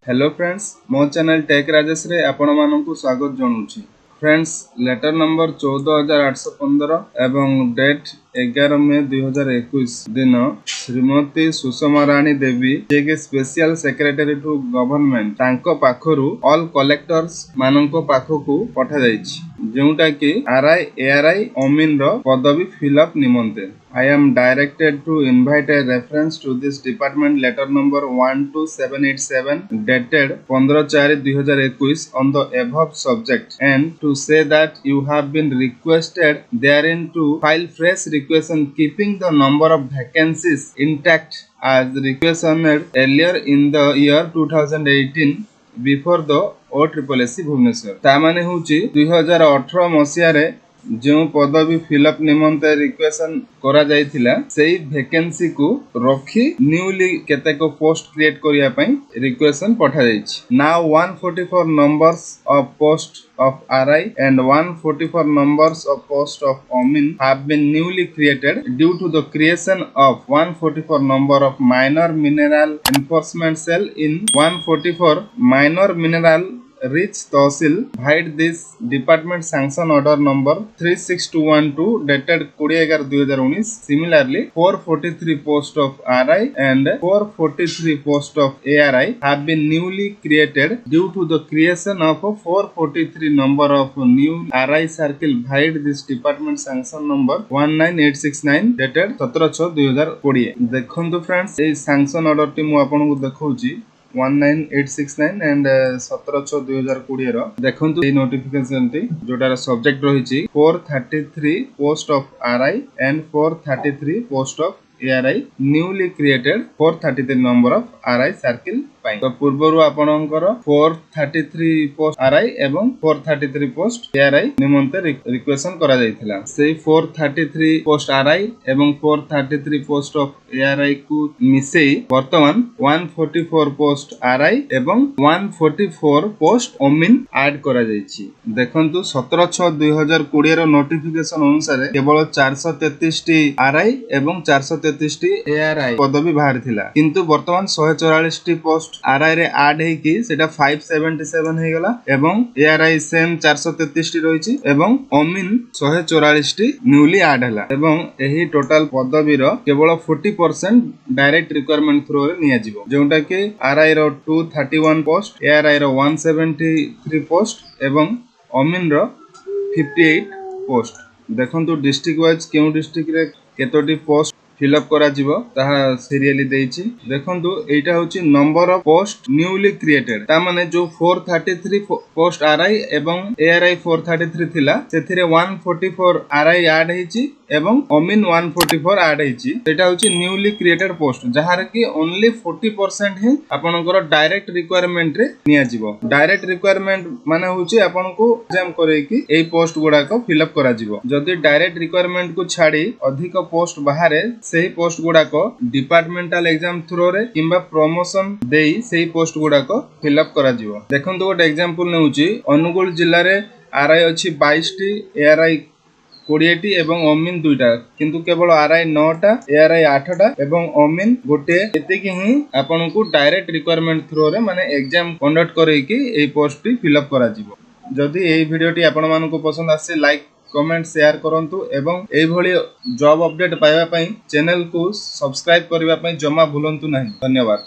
Hello friends, मो channel take Rajesh रे आपण मानकु स्वागत जणाउछि। फ्रेंड्स, लेटर नंबर 14815 एवं डेट 11 मई 2021 दिन श्रीमती सुषमा रानी देवी जे के स्पेशल सेक्रेटरी टू गवर्नमेंट तांको पाखरु ऑल कलेक्टर्स माननको पाखकु पठा जाइछि, जोंटा कि आरआई एआरआई अमीन रो पदवी fill up निमंते। I am directed to invite a reference to this department letter number 12787 dated 15/4/2021 on the above subject and to say that you have been requested therein to file fresh requisition keeping the number of vacancies intact as requisitioned earlier in the year 2018 before the OSSC Bhubaneswar. तामाने होची 2018 मसियारे जो पदवी fill up निमंते requisition करा जायथिला सेही vacancy को रखी newly केतेको post create करिया पई रिक्वेशन पठा जायछि। Now 144 numbers of post of RI and 144 numbers of post of OMIN have been newly created due to the creation of 144 number of minor mineral enforcement cell in 144 minor mineral rich Tahsil Bhait this department sanction order number 36212 dated 20/11/2019. Similarly, 443 post of RI and 443 post of ARI have been newly created due to the creation of a 443 number of new RI circle Bhait this department sanction number 19869 dated 17/6/2020. देखंतु friends, ए sanction order टी मु आपनको देखौची 19869 and 17/6/2020 रो देखंतु ए notification टी जोटार सब्जेक्ट रहिछि 433 post of RI and 433 post of ARI newly created 433 number of RI circle पाई। तो पूर्वरु आपनकर 433 पोस्ट RI एवं 433 पोस्ट ARI निमंते रिक्वेशन करा जायथिला। सेही 433 पोस्ट RI एवं 433 पोस्ट ऑफ ARI को मिसेई वर्तमान 144 पोस्ट RI एवं 144 पोस्ट ओमिन ऐड करा जायछि। देखंतु 17/6/2020 रो नोटिफिकेशन अनुसार केवल 433 टी RI एवं 433 टी ARI पदवी बाहर थिला, किंतु वर्तमान 144 टी पोस्ट RI रे ऐड हे कि सेटा 577 हे गला एवं ARI सेम 433 टी रहिछि एवं ओमिन 144 टी न्यूली ऐड हला एवं एही टोटल पदवी रो केवल 40% डायरेक्ट रिक्वायरमेंट थ्रू रे निया जिवो, जोंटा कि RI रो 231 पोस्ट, ARI रो 173 पोस्ट एवं ओमिन रो 58 पोस्ट। देखंतु डिस्ट्रिक्ट वाइज केउ डिस्ट्रिक्ट रे केतोटी पोस्ट फिलअप करा जिवो ताहा सीरियली देइछि। देखंतु एटा होछि number of post newly created, ता माने जो 433 पोस्ट RI एवं ARI 433 थिला सेथिरे 144 RI ऐड हेछि एवं ओमिन 144 ऐड हेछि। एटा होछि न्यूली क्रिएटेड पोस्ट जहार कि ओनली 40% ही आपनकर डायरेक्ट रिक्वायरमेंट रे निया जिवो। डायरेक्ट रिक्वायरमेंट माने होछि आपनको एग्जाम करे कि एई पोस्ट गुडा को फिलअप करा जिवो। जदि डायरेक्ट रिक्वायरमेंट को छाडी अधिक पोस्ट बाहरे सेही पोस्ट गुडा को डिपार्टमेंटल एग्जाम थ्रू रे किंबा प्रमोशन देई सेही पोस्ट गुडा को फिलअप करा जिवो। देखंतु गोटे एग्जांपल नेउची अनुगुल जिल्ला रे RI अछि 22 टी, ARI 20 टी एवं ओमिन 2 टा, किंतु केवल RI 9 टा, ARI 8 टा एवं ओमिन गोटे एते कि ही आपनको डायरेक्ट रिक्वायरमेंट थ्रू रे माने एग्जाम कंडक्ट करे कि एई पोस्ट टी फिलअप करा जिवो। जदि एई वीडियो टी आपण मानको पसंद आसे लाइक कमेंट शेयर करंतु एवं एई भली जॉब अपडेट पाइबा पई चैनल को सब्सक्राइब करिबा पई जमा भूलंतु नहीं। धन्यवाद।